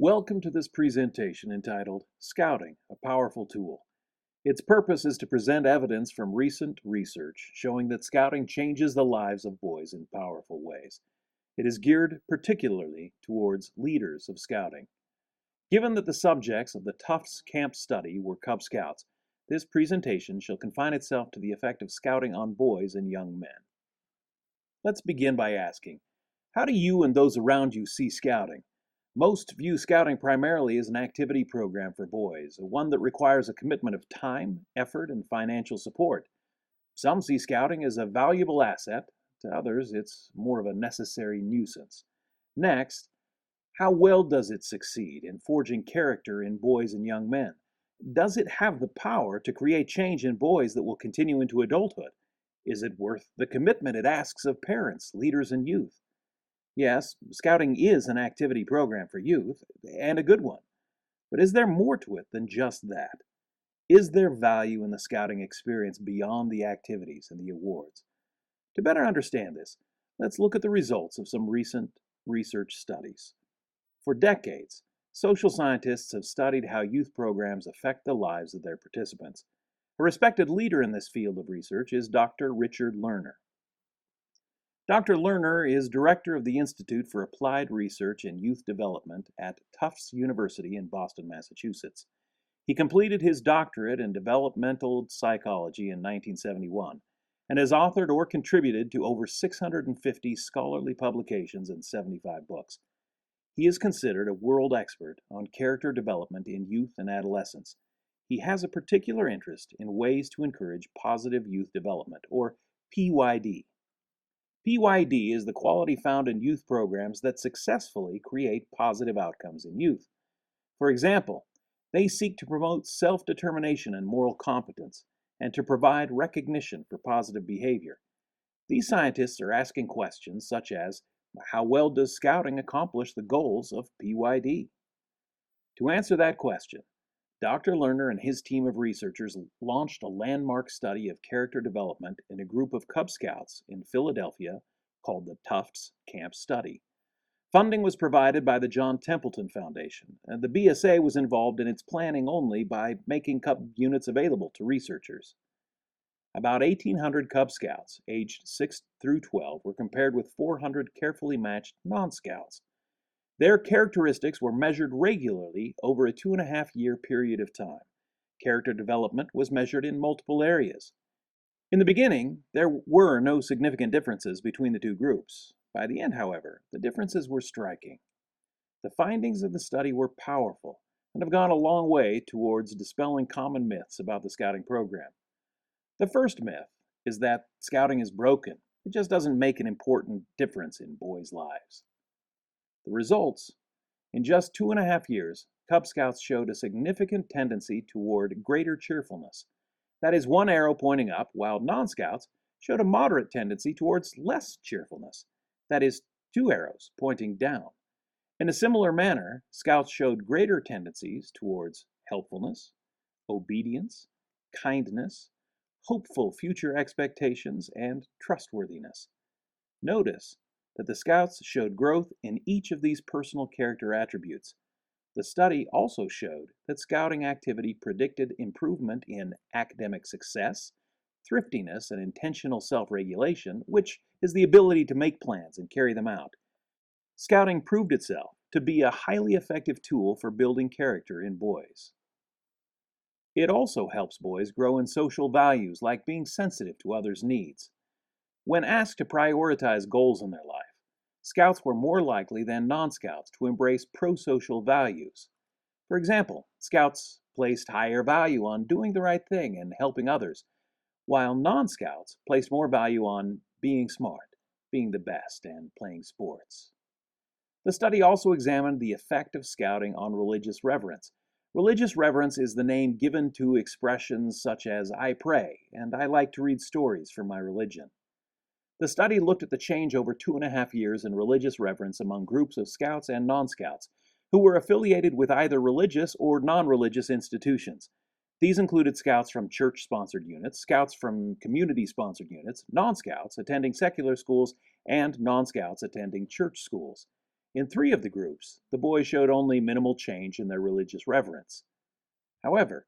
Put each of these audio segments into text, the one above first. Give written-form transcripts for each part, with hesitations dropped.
Welcome to this presentation entitled Scouting, a Powerful Tool. Its purpose is to present evidence from recent research showing that scouting changes the lives of boys in powerful ways. It is geared particularly towards leaders of scouting. Given that the subjects of the Tufts Camp study were Cub Scouts, this presentation shall confine itself to the effect of scouting on boys and young men. Let's begin by asking, how do you and those around you see scouting? Most view scouting primarily as an activity program for boys, one that requires a commitment of time, effort, and financial support. Some see scouting as a valuable asset, to others it's more of a necessary nuisance. Next, how well does it succeed in forging character in boys and young men? Does it have the power to create change in boys that will continue into adulthood? Is it worth the commitment it asks of parents, leaders, and youth? Yes, scouting is an activity program for youth, and a good one. But is there more to it than just that? Is there value in the scouting experience beyond the activities and the awards? To better understand this, let's look at the results of some recent research studies. For decades, social scientists have studied how youth programs affect the lives of their participants. A respected leader in this field of research is Dr. Richard Lerner. Dr. Lerner is director of the Institute for Applied Research in Youth Development at Tufts University in Boston, Massachusetts. He completed his doctorate in developmental psychology in 1971 and has authored or contributed to over 650 scholarly publications and 75 books. He is considered a world expert on character development in youth and adolescence. He has a particular interest in ways to encourage positive youth development, or PYD. PYD is the quality found in youth programs that successfully create positive outcomes in youth. For example, they seek to promote self-determination and moral competence, and to provide recognition for positive behavior. These scientists are asking questions such as, how well does scouting accomplish the goals of PYD? To answer that question, Dr. Lerner and his team of researchers launched a landmark study of character development in a group of Cub Scouts in Philadelphia called the Tufts Camp Study. Funding was provided by the John Templeton Foundation, and the BSA was involved in its planning only by making Cub units available to researchers. About 1,800 Cub Scouts, aged 6 through 12, were compared with 400 carefully matched non-Scouts. Their characteristics were measured regularly over a 2.5-year period of time. Character development was measured in multiple areas. In the beginning, there were no significant differences between the two groups. By the end, however, the differences were striking. The findings of the study were powerful and have gone a long way towards dispelling common myths about the scouting program. The first myth is that scouting is broken. It just doesn't make an important difference in boys' lives. The results: in just 2.5 years, Cub Scouts showed a significant tendency toward greater cheerfulness. That is one arrow pointing up, while non-Scouts showed a moderate tendency towards less cheerfulness. That is 2 arrows pointing down. In a similar manner, Scouts showed greater tendencies towards helpfulness, obedience, kindness, hopeful future expectations, and trustworthiness. Notice that the Scouts showed growth in each of these personal character attributes. The study also showed that scouting activity predicted improvement in academic success, thriftiness, and intentional self-regulation, which is the ability to make plans and carry them out. Scouting proved itself to be a highly effective tool for building character in boys. It also helps boys grow in social values like being sensitive to others' needs. When asked to prioritize goals in their life, Scouts were more likely than non-Scouts to embrace pro-social values. For example, Scouts placed higher value on doing the right thing and helping others, while non-Scouts placed more value on being smart, being the best, and playing sports. The study also examined the effect of scouting on religious reverence. Religious reverence is the name given to expressions such as "I pray" and "I like to read stories from my religion." The study looked at the change over 2.5 years in religious reverence among groups of Scouts and non-Scouts who were affiliated with either religious or non-religious institutions. These included Scouts from church-sponsored units, Scouts from community-sponsored units, non-Scouts attending secular schools, and non-Scouts attending church schools. In 3 of the groups, the boys showed only minimal change in their religious reverence. However,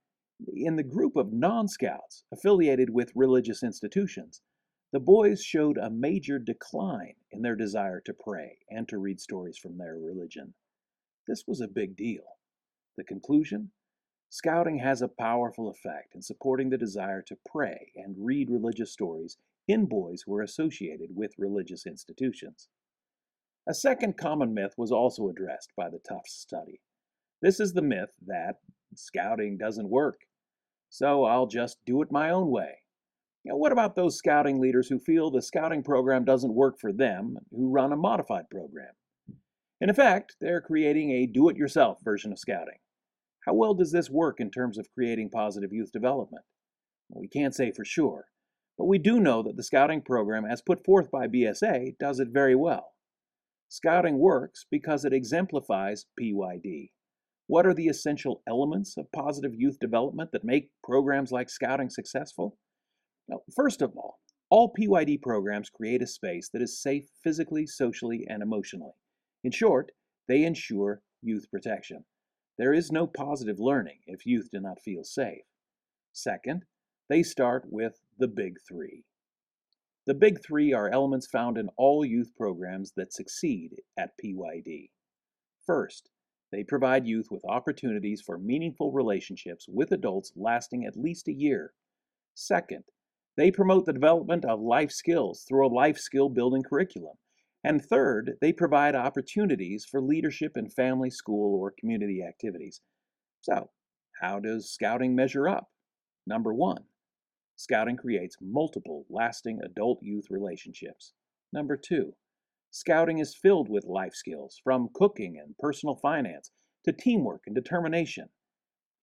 in the group of non-Scouts affiliated with religious institutions, the boys showed a major decline in their desire to pray and to read stories from their religion. This was a big deal. The conclusion? Scouting has a powerful effect in supporting the desire to pray and read religious stories in boys who are associated with religious institutions. A second common myth was also addressed by the Tufts study. This is the myth that scouting doesn't work, so I'll just do it my own way. What about those scouting leaders who feel the scouting program doesn't work for them, who run a modified program? In effect, they're creating a do-it-yourself version of scouting. How well does this work in terms of creating positive youth development? We can't say for sure, but we do know that the scouting program as put forth by BSA does it very well. Scouting works because it exemplifies PYD. What are the essential elements of positive youth development that make programs like Scouting successful? Now, first of all PYD programs create a space that is safe physically, socially, and emotionally. In short, they ensure youth protection. There is no positive learning if youth do not feel safe. Second, they start with the Big Three. The Big Three are elements found in all youth programs that succeed at PYD. First, they provide youth with opportunities for meaningful relationships with adults lasting at least a year. Second, they promote the development of life skills through a life skill building curriculum. And third, they provide opportunities for leadership in family, school, or community activities. So, how does Scouting measure up? Number 1, Scouting creates multiple lasting adult-youth relationships. Number 2, Scouting is filled with life skills, from cooking and personal finance to teamwork and determination.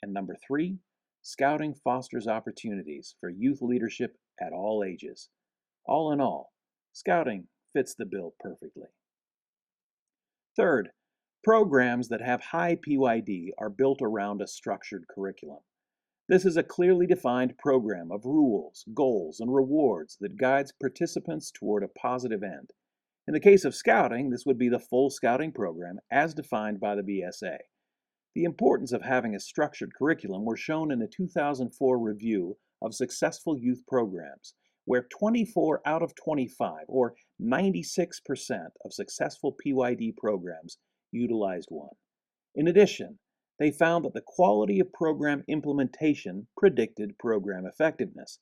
And number 3, Scouting fosters opportunities for youth leadership at all ages. All in all, Scouting fits the bill perfectly. Third, programs that have high PYD are built around a structured curriculum. This is a clearly defined program of rules, goals, and rewards that guides participants toward a positive end. In the case of Scouting, this would be the full Scouting program as defined by the BSA. The importance of having a structured curriculum were shown in a 2004 review of successful youth programs, where 24 out of 25, or 96% of successful PYD programs utilized one. In addition, they found that the quality of program implementation predicted program effectiveness.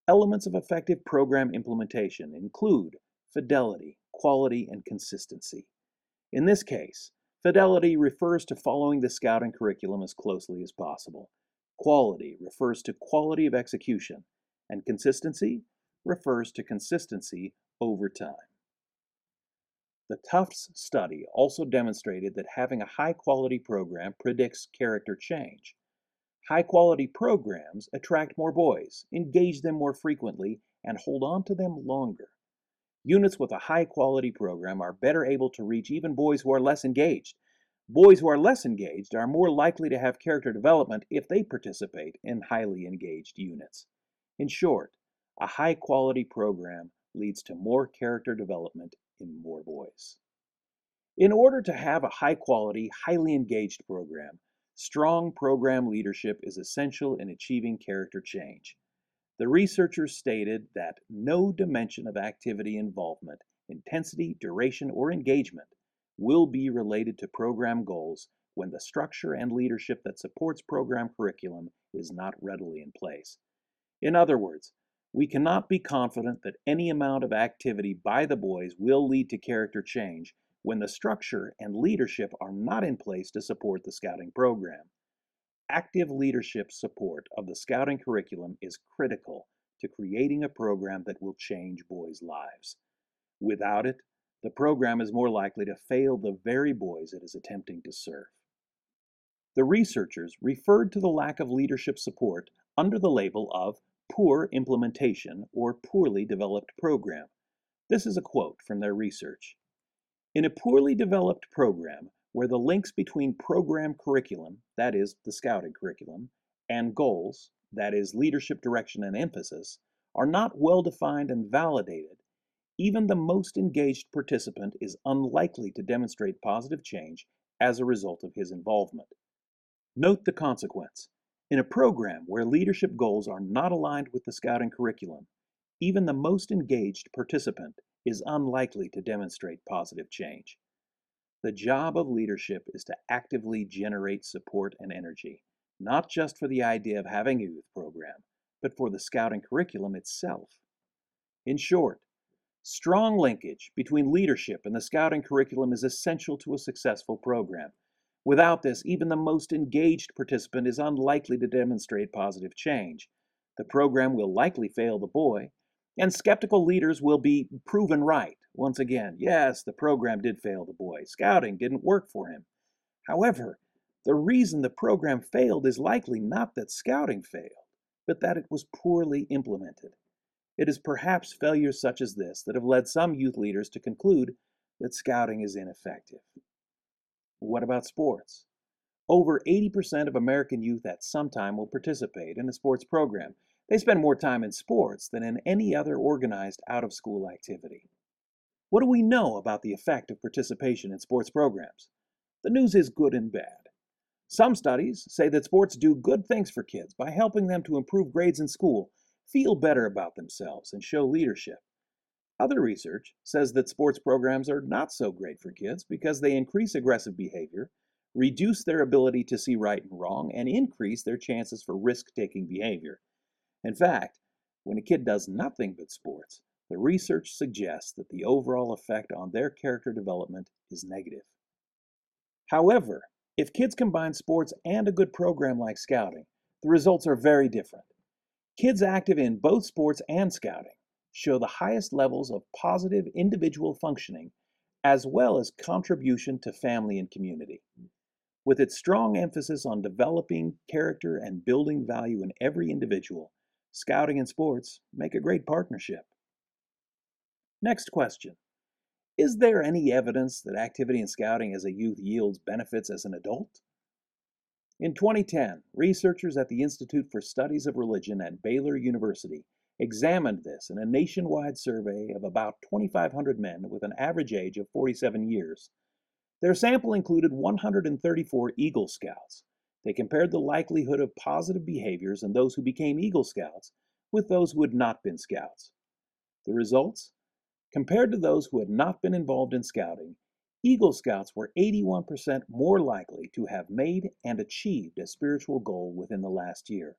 Elements of effective program implementation include fidelity, quality, and consistency. In this case, fidelity refers to following the Scouting curriculum as closely as possible. Quality refers to quality of execution, and consistency refers to consistency over time. The Tufts study also demonstrated that having a high-quality program predicts character change. High-quality programs attract more boys, engage them more frequently, and hold on to them longer. Units with a high-quality program are better able to reach even boys who are less engaged. Boys who are less engaged are more likely to have character development if they participate in highly engaged units. In short, a high-quality program leads to more character development in more boys. In order to have a high-quality, highly engaged program, strong program leadership is essential in achieving character change. The researchers stated that no dimension of activity involvement, intensity, duration, or engagement will be related to program goals when the structure and leadership that supports program curriculum is not readily in place. In other words, we cannot be confident that any amount of activity by the boys will lead to character change when the structure and leadership are not in place to support the Scouting program. Active leadership support of the Scouting curriculum is critical to creating a program that will change boys' lives. Without it, the program is more likely to fail the very boys it is attempting to serve. The researchers referred to the lack of leadership support under the label of poor implementation or poorly developed program. This is a quote from their research. In a poorly developed program, where the links between program curriculum, that is, the Scouting curriculum, and goals, that is, leadership direction and emphasis, are not well defined and validated, even the most engaged participant is unlikely to demonstrate positive change as a result of his involvement. Note the consequence. In a program where leadership goals are not aligned with the Scouting curriculum, even the most engaged participant is unlikely to demonstrate positive change. The job of leadership is to actively generate support and energy, not just for the idea of having a youth program, but for the Scouting curriculum itself. In short, strong linkage between leadership and the Scouting curriculum is essential to a successful program. Without this, even the most engaged participant is unlikely to demonstrate positive change. The program will likely fail the boy, and skeptical leaders will be proven right. Once again, yes, the program did fail the boy. Scouting didn't work for him. However, the reason the program failed is likely not that Scouting failed, but that it was poorly implemented. It is perhaps failures such as this that have led some youth leaders to conclude that Scouting is ineffective. What about sports? Over 80% of American youth at some time will participate in a sports program. They spend more time in sports than in any other organized out-of-school activity. What do we know about the effect of participation in sports programs? The news is good and bad. Some studies say that sports do good things for kids by helping them to improve grades in school, feel better about themselves, and show leadership. Other research says that sports programs are not so great for kids because they increase aggressive behavior, reduce their ability to see right and wrong, and increase their chances for risk-taking behavior. In fact, when a kid does nothing but sports, the research suggests that the overall effect on their character development is negative. However, if kids combine sports and a good program like Scouting, the results are very different. Kids active in both sports and Scouting show the highest levels of positive individual functioning as well as contribution to family and community. With its strong emphasis on developing character and building value in every individual, Scouting and sports make a great partnership. Next question. Is there any evidence that activity in Scouting as a youth yields benefits as an adult? In 2010, researchers at the Institute for Studies of Religion at Baylor University examined this in a nationwide survey of about 2,500 men with an average age of 47 years. Their sample included 134 Eagle Scouts. They compared the likelihood of positive behaviors in those who became Eagle Scouts with those who had not been Scouts. The results? Compared to those who had not been involved in Scouting, Eagle Scouts were 81% more likely to have made and achieved a spiritual goal within the last year.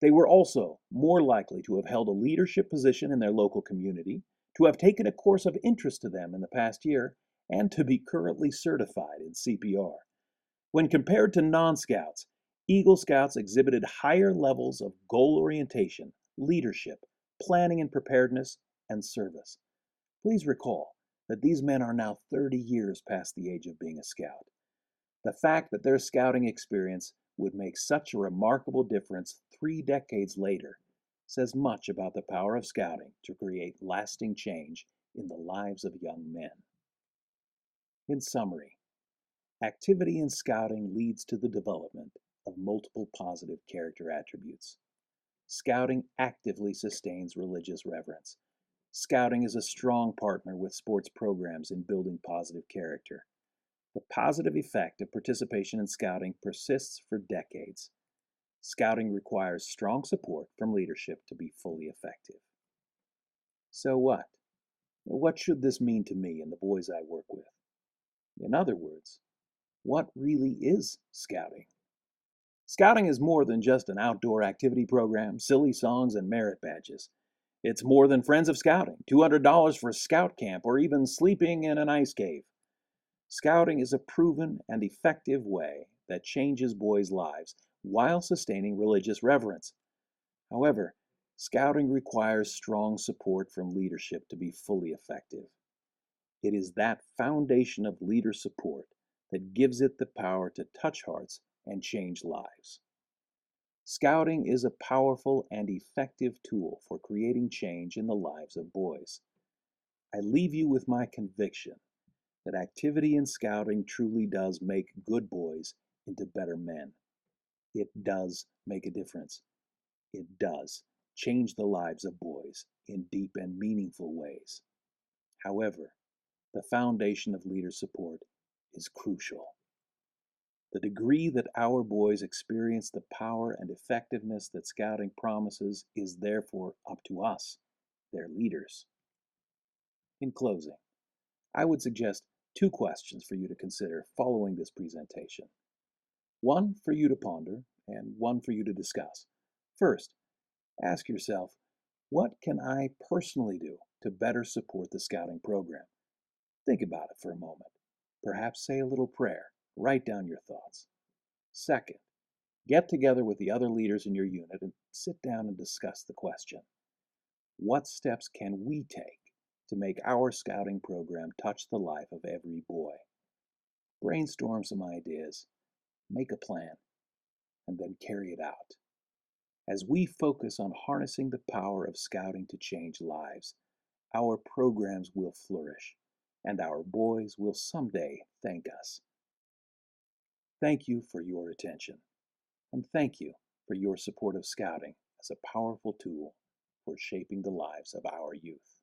They were also more likely to have held a leadership position in their local community, to have taken a course of interest to them in the past year, and to be currently certified in CPR. When compared to non-Scouts, Eagle Scouts exhibited higher levels of goal orientation, leadership, planning and preparedness, and service. Please recall that these men are now 30 years past the age of being a scout. The fact that their scouting experience would make such a remarkable difference 3 decades later says much about the power of scouting to create lasting change in the lives of young men. In summary, activity in scouting leads to the development of multiple positive character attributes. Scouting actively sustains religious reverence. Scouting is a strong partner with sports programs in building positive character. The positive effect of participation in Scouting persists for decades. Scouting requires strong support from leadership to be fully effective. So what? What should this mean to me and the boys I work with? In other words, what really is Scouting? Scouting is more than just an outdoor activity program, silly songs, and merit badges. It's more than Friends of Scouting, $200 for scout camp, or even sleeping in an ice cave. Scouting is a proven and effective way that changes boys' lives while sustaining religious reverence. However, Scouting requires strong support from leadership to be fully effective. It is that foundation of leader support that gives it the power to touch hearts and change lives. Scouting is a powerful and effective tool for creating change in the lives of boys. I leave you with my conviction that activity in Scouting truly does make good boys into better men. It does make a difference. It does change the lives of boys in deep and meaningful ways. However, the foundation of leader support is crucial. The degree that our boys experience the power and effectiveness that Scouting promises is therefore up to us, their leaders. In closing, I would suggest two questions for you to consider following this presentation. One for you to ponder, and one for you to discuss. First, ask yourself, what can I personally do to better support the Scouting program? Think about it for a moment. Perhaps say a little prayer. Write down your thoughts. Second, get together with the other leaders in your unit and sit down and discuss the question. What steps can we take to make our Scouting program touch the life of every boy? Brainstorm some ideas, make a plan, and then carry it out. As we focus on harnessing the power of Scouting to change lives, our programs will flourish, and our boys will someday thank us. Thank you for your attention, and thank you for your support of Scouting as a powerful tool for shaping the lives of our youth.